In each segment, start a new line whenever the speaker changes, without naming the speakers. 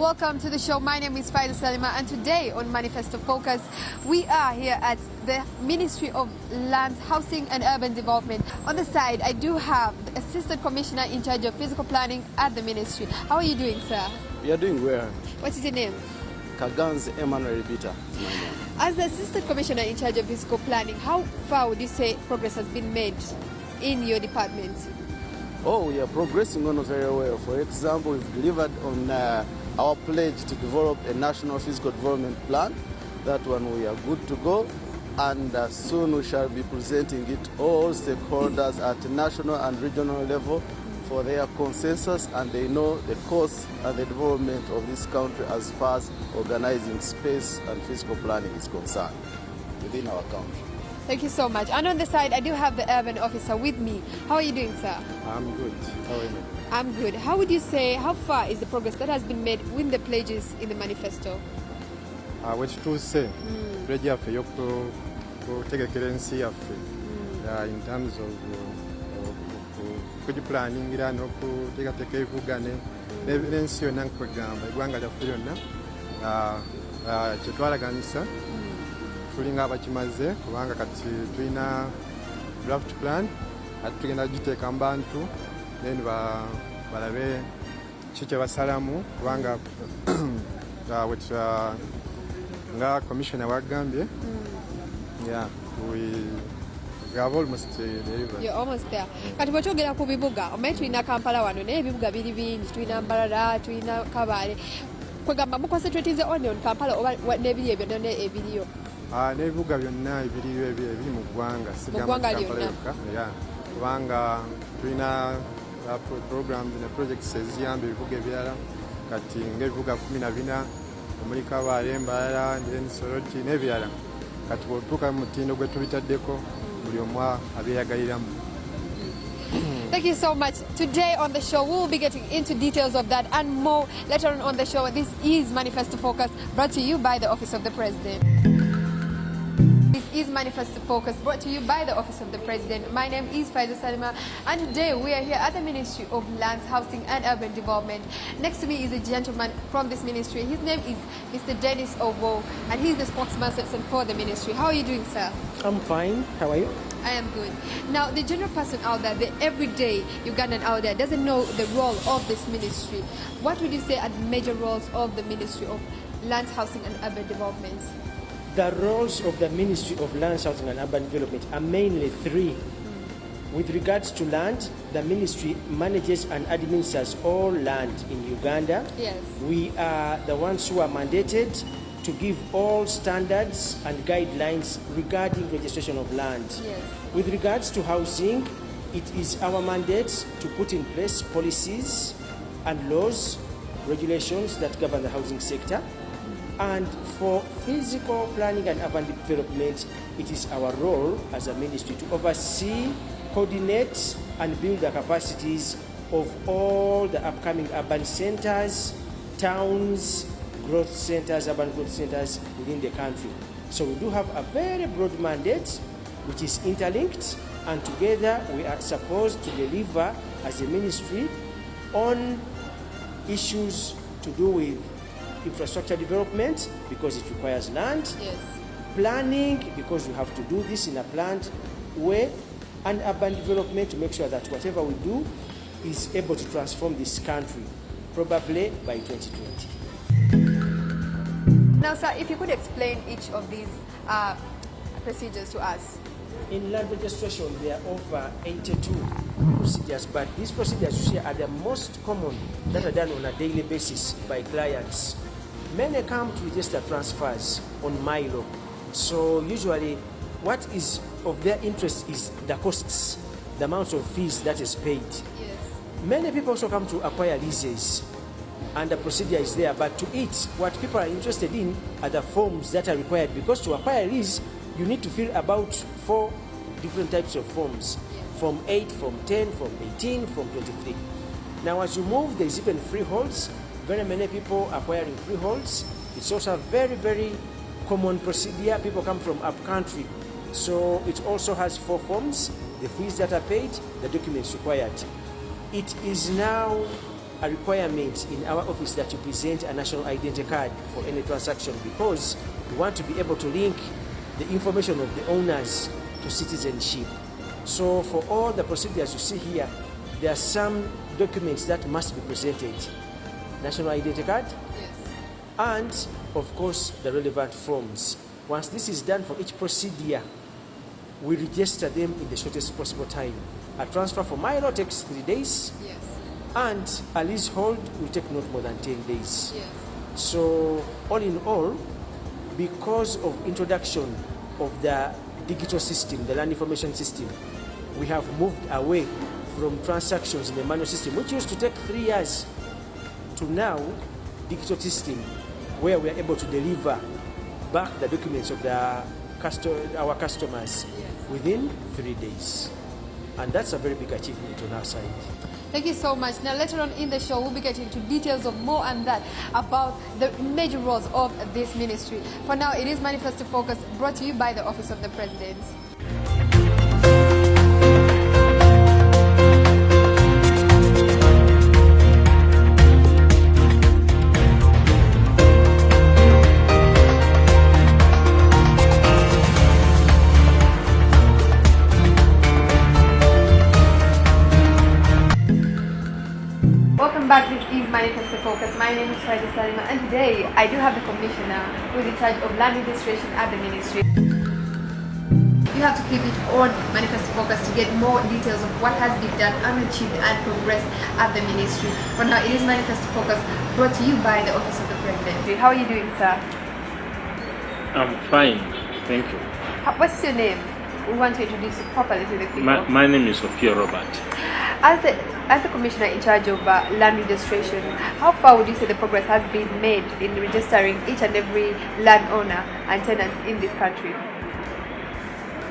Welcome to the show. My name is Faida Salima, and today on Manifesto Focus, we are here at the Ministry of Land, Housing and Urban Development. On the side, I do have the Assistant Commissioner in charge of Physical Planning at the Ministry. How are you doing, sir?
We are doing well.
What is your name?
Kaganzi Emmanuel Bita.
As the Assistant Commissioner in charge of Physical Planning, how far would you say progress has been made in your department?
Oh, we are progressing on very well. For example, we've delivered on our pledge to develop a national physical development plan. That one we are good to go, and soon we shall be presenting it all stakeholders at national and regional level for their consensus, and they know the course and the development of this country as far as organizing space and physical planning is concerned within our country.
Thank you so much. And on the side, I do have the urban officer with me. How are you doing, sir?
I'm good. How are you?
I'm good. How would you say, how far is the progress that has been made with the pledges in the manifesto?
Wekituuse pledge yaffe y'okutegekera ensi yaffe in terms of kugiplaningira n'okuteekateeka ebibuga n'ensi yonna nkwegamba eggwanga lyaffe lyonna kyetwalaganisa tulinga abakimaze kubanga kati tulina draft plan ate tugenda giteeka mu bantu then balabe ki kye basalamu kubanga nga commissioner wagambye we have almost delivered.
You're almost there. Kati bw'okyogera ku bibuga omanyi tulina Kampala wano naye ebibuga biri bingi, tulina Mbarara, tulina Kabale, kwegamba mu concentratinze on Kampala oba n'ebiri ebyo byonna ebiriyo?
N'ebibuga byonna ebiri mu ggwanga
Kampala
yokka kubanga tulina programs ne projects eziyamba ebibuga ebirala kati ng'ebibuga 14 omuli Kabale, Mbarara, Soroti n'ebirala kati bw'otuuka mu mutindo gwe tubitaddeko buli omu abeeyagaliramu.
Thank you so much. Today on the show, we'll be getting into details of that and more later on the show. This is Manifesto Focus, brought to you by the Office of the President. This is Manifesto Focus, brought to you by the Office of the President. My name is Faida Salima, and today we are here at the Ministry of Lands, Housing and Urban Development. Next to me is a gentleman from this ministry. His name is Mr. Dennis Owo, and he's the spokesperson for the ministry. How are you doing, sir?
I'm fine. How are you?
I am good. Now, the general person out there, the everyday Ugandan out there, doesn't know the role of this ministry. What would you say are the major roles of the Ministry of Lands, Housing and Urban Development?
The roles of the Ministry of Land, Housing and Urban Development are mainly three. With regards to land, the ministry manages and administers all land in Uganda.
Yes.
We are the ones who are mandated to give all standards and guidelines regarding registration of land.
Yes.
With regards to housing, it is our mandate to put in place policies and laws, regulations that govern the housing sector. And for physical planning and urban development, it is our role as a ministry to oversee, coordinate, and build the capacities of all the upcoming urban centers, towns, growth centers, urban growth centers within the country. So we do have a very broad mandate which is interlinked, and together we are supposed to deliver as a ministry on issues to do with infrastructure development because it requires land,
Yes.
planning because we have to do this in a planned way, and urban development to make sure that whatever we do is able to transform this country, probably by 2020.
Now, sir, if you could explain each of these procedures to us.
In land registration, there are over 82 procedures, but these procedures you see are the most common that are done on a daily basis by clients. Many come to register transfers on Milo, so usually what is of their interest is the costs, the amount of fees that is paid.
Yes.
Many people also come to acquire leases, and the procedure is there, but to it, what people are interested in are the forms that are required, because to acquire a lease, you need to fill about 4 different types of forms, Form 8, Form 10, Form 18, Form 23. Now, as you move, there's even freeholds. Very many people acquiring freeholds. It's also a very, very common procedure. People come from up country. So it also has 4 forms, the fees that are paid, the documents required. It is now a requirement in our office that you present a national identity card for any transaction, because we want to be able to link the information of the owners to citizenship. So for all the procedures you see here, there are some documents that must be presented. National identity card, and of course the relevant forms. Once this is done for each procedure, we register them in the shortest possible time. A transfer for minor takes 3 days, and a leasehold will take not more than 10 days. So all in all, because of introduction of the digital system, the land information system, we have moved away from transactions in the manual system, which used to take 3 years, to now digital system, where we are able to deliver back the documents of our customers within 3 days. And that's a very big achievement on our side.
Thank you so much. Now later on in the show, we'll be getting into details of more and that about the major roles of this ministry. For now, it is Manifesto Focus, brought to you by the Office of the President. Back, this is Manifesto Focus. My name is Shwari Salima, and today I do have the commissioner who is in charge of land registration at the ministry. You have to keep it on Manifesto Focus to get more details of what has been done and achieved and progressed at the ministry. For now, it is Manifesto Focus, brought to you by the Office of the President. How are you doing, sir?
I'm fine, thank you.
What's your name? We want to introduce you properly to the people.
My name is Sophia Robert.
As the commissioner in charge of land registration, how far would you say the progress has been made in registering each and every landowner and tenants in this country?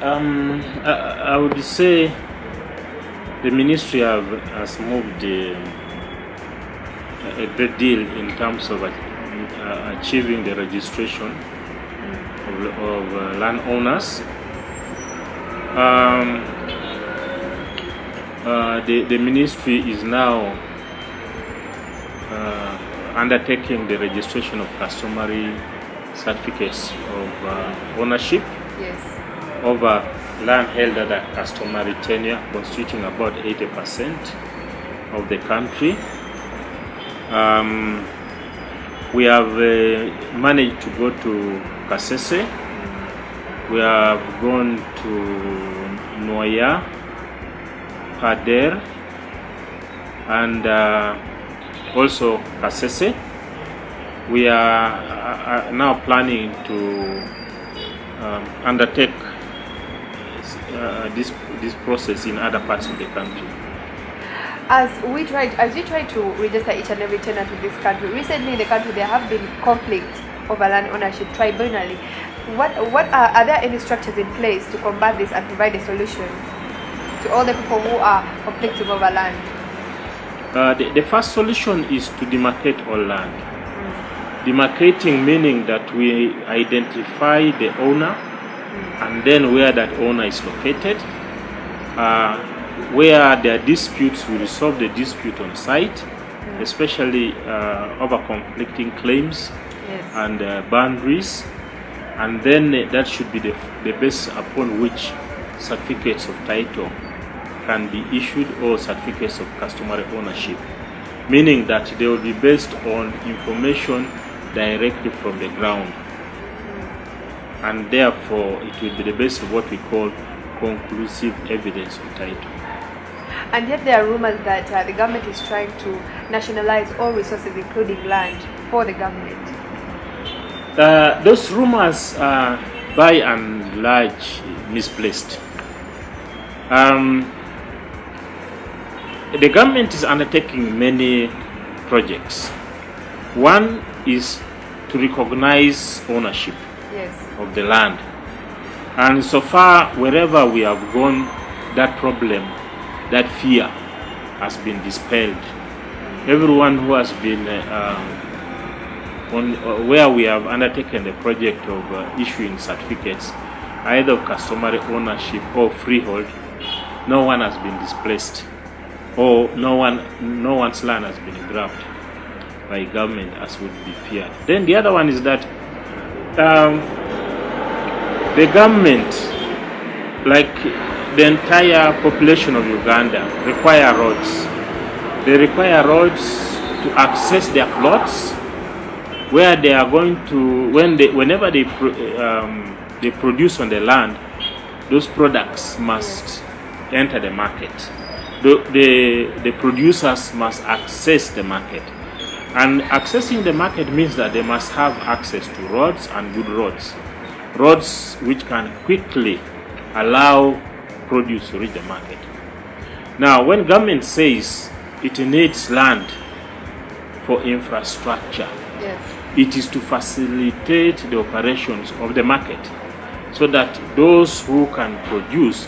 I would say the ministry has moved a great deal in terms of achieving the registration of landowners. The ministry is now undertaking the registration of customary certificates of ownership over land held under customary tenure, constituting about 80% of the country. We have managed to go to Kasese. We have gone to Noya, Pader, and also Kasese. We are now planning to undertake this process in other parts of the country.
As you try to register each and every tenant in this country, recently in the country there have been conflicts over land ownership tribunally. Are there any structures in place to combat this and provide a solution to all the people who are conflicting over land?
The first solution is to demarcate all land. Demarcating meaning that we identify the owner and then where that owner is located. Where there are disputes, we resolve the dispute on site, especially over conflicting claims and boundaries. And then that should be the basis upon which certificates of title can be issued, or certificates of customary ownership, meaning that they will be based on information directly from the ground, and therefore it will be the basis of what we call conclusive evidence of title.
And yet there are rumors that the government is trying to nationalize all resources, including land, for the government.
Those rumors are by and large misplaced. The government is undertaking many projects. One is to recognize ownership of the land. And so far, wherever we have gone, that problem, that fear has been dispelled. Everyone who has been where we have undertaken the project of issuing certificates, either of customary ownership or freehold, no one has been displaced. or no one's land has been grabbed by government as would be feared. Then the other one is that the government, like the entire population of Uganda, require roads. They require roads to access their plots, where they are going to, whenever they produce on the land, those products must enter the market. The producers must access the market. And accessing the market means that they must have access to roads and good roads. Roads which can quickly allow produce to reach the market. Now, when government says it needs land for infrastructure, it is to facilitate the operations of the market so that those who can produce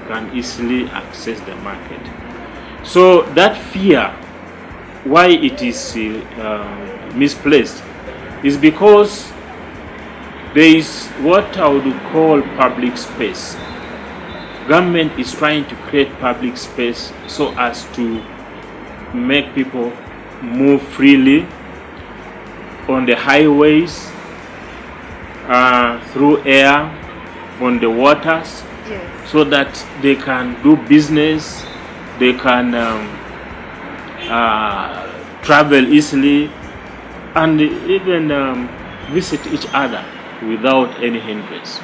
can easily access the market. So that fear, why it is misplaced, is because there is what I would call public space. Government is trying to create public space so as to make people move freely on the highways, through air, on the waters, so that they can do business, they can travel easily, and even visit each other without any hindrance.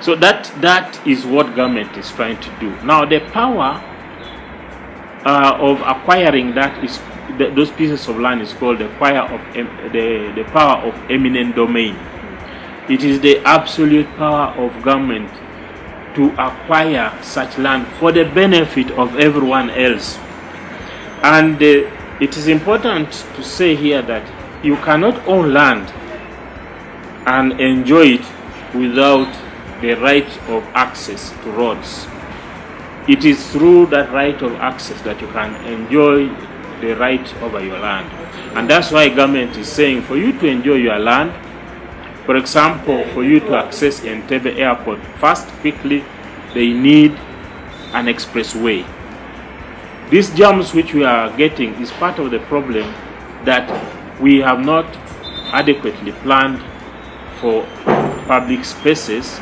So that is what government is trying to do. Now the power of acquiring that is those pieces of land is called the power of eminent domain. It is the absolute power of government to acquire such land for the benefit of everyone else. And it is important to say here that you cannot own land and enjoy it without the right of access to roads. It is through that right of access that you can enjoy the right over your land. And that's why government is saying for you to enjoy your land, for example, for you to access Entebbe Airport fast, quickly, they need an expressway. These jams which we are getting is part of the problem that we have not adequately planned for public spaces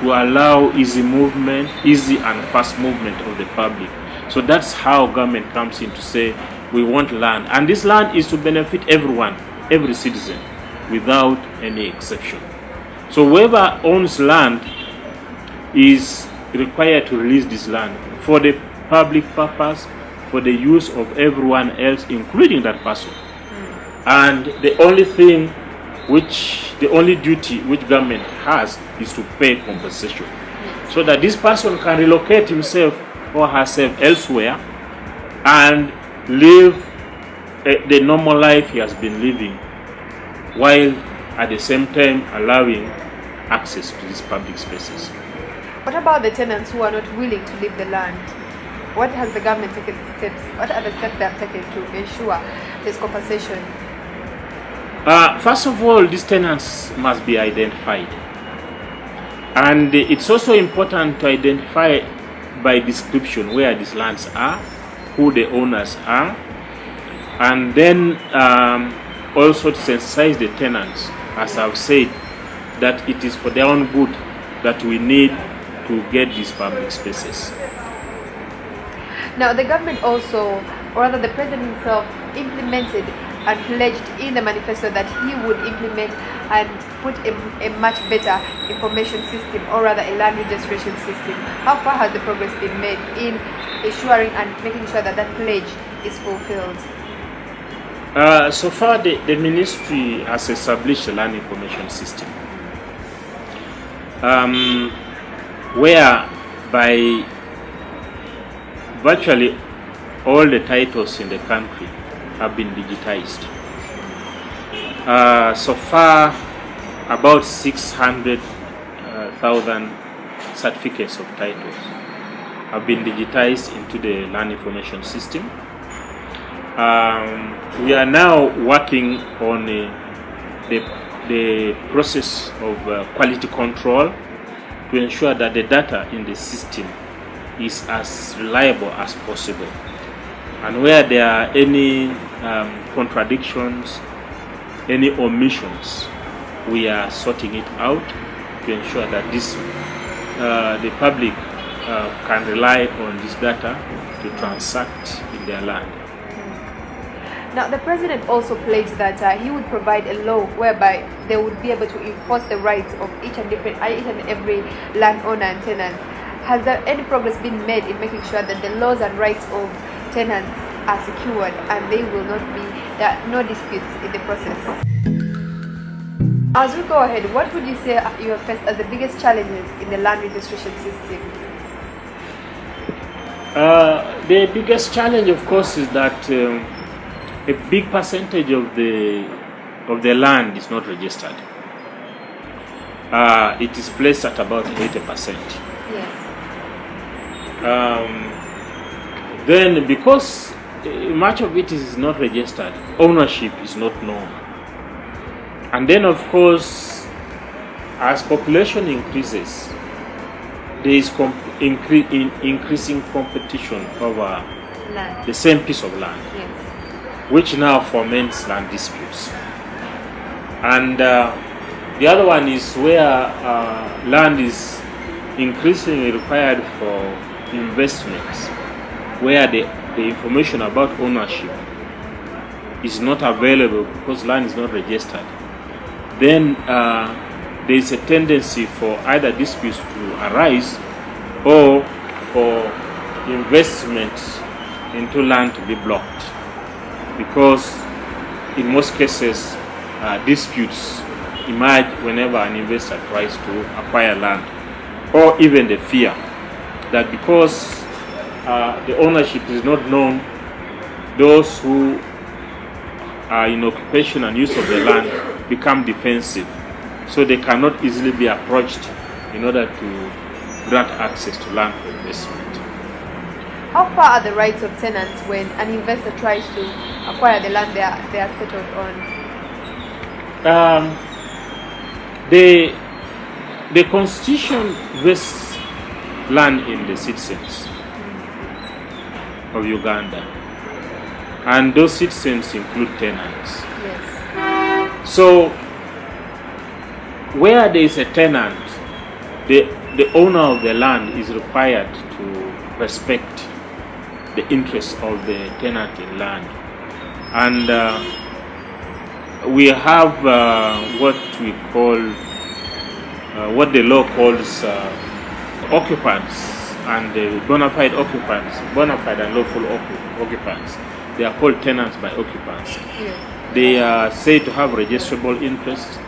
to allow easy movement, easy and fast movement of the public. So that's how government comes in to say we want land, and this land is to benefit everyone, every citizen, without any exception. So whoever owns land is required to release this land for the public purpose, for the use of everyone else, including that person. And the only duty which government has is to pay compensation, so that this person can relocate himself or herself elsewhere and live the normal life he has been living, while at the same time allowing access to these public spaces.
What about the tenants who are not willing to leave the land? What has the government taken steps? What are the steps they have taken to ensure this compensation?
First of all, these tenants must be identified. And it's also important to identify by description where these lands are, who the owners are, and then also to sensitize the tenants, as I've said, that it is for their own good that we need to get these public spaces.
Now, the government also, or rather the president himself, implemented and pledged in the manifesto that he would implement and put a much better information system, or rather a land registration system. How far has the progress been made in ensuring and making sure that that pledge is fulfilled?
So far, the ministry has established a land information system, whereby virtually all the titles in the country have been digitized. So far, about 600,000 certificates of titles have been digitized into the land information system. We are now working on the process of quality control to ensure that the data in the system is as reliable as possible. And where there are any contradictions, any omissions, we are sorting it out to ensure that the public can rely on this data to transact in their land.
Now, the president also pledged that he would provide a law whereby they would be able to enforce the rights of each and every landowner and tenant. Has there any progress been made in making sure that the laws and rights of tenants are secured and there are no disputes in the process? As we go ahead, what would you say you have faced as the biggest challenges in the land registration system?
The biggest challenge, of course, is that a big percentage of the land is not registered. It is placed at about 80%.
Yes.
Then, because much of it is not registered, ownership is not known. And then, of course, as population increases, there is increasing competition over
Land.
the same piece of land,
Yes.
which now foments land disputes. And the other one is where land is increasingly required for investments, where the information about ownership is not available because land is not registered. Then there is a tendency for either disputes to arise or for investments into land to be blocked, because in most cases disputes emerge whenever an investor tries to acquire land, or even the fear that because the ownership is not known, those who are in occupation and use of the land become defensive, so they cannot easily be approached in order to grant access to land for investment.
How far are the rights of tenants when an investor tries to acquire the land they are settled on?
The constitution vests land in the citizens of Uganda, and those citizens include tenants.
Yes.
So where there is a tenant, the owner of the land is required to respect the interests of the tenant in land. And we have what we call, what the law calls occupants and bona fide occupants, bona fide and lawful occupants. They are called tenants by occupants.
Yes.
They are said to have registrable interests.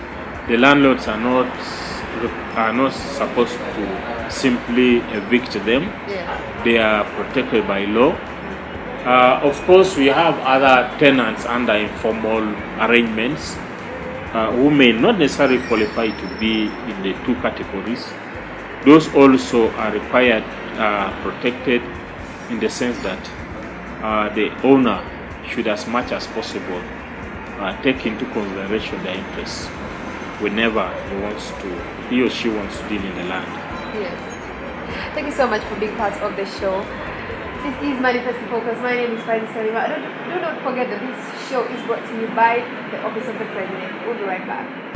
The landlords are not supposed to simply evict them.
Yes.
They are protected by law. Of course, we have other tenants under informal arrangements who may not necessarily qualify to be in the two categories. Those also are required, protected in the sense that the owner should, as much as possible, take into consideration their interests whenever he or she wants to deal in the land.
Yes. Thank you so much for being part of the show. This is Manifesto Focus. My name is Faisal Salima. Do not forget that this show is brought to you by the Office of the President. We'll be right back.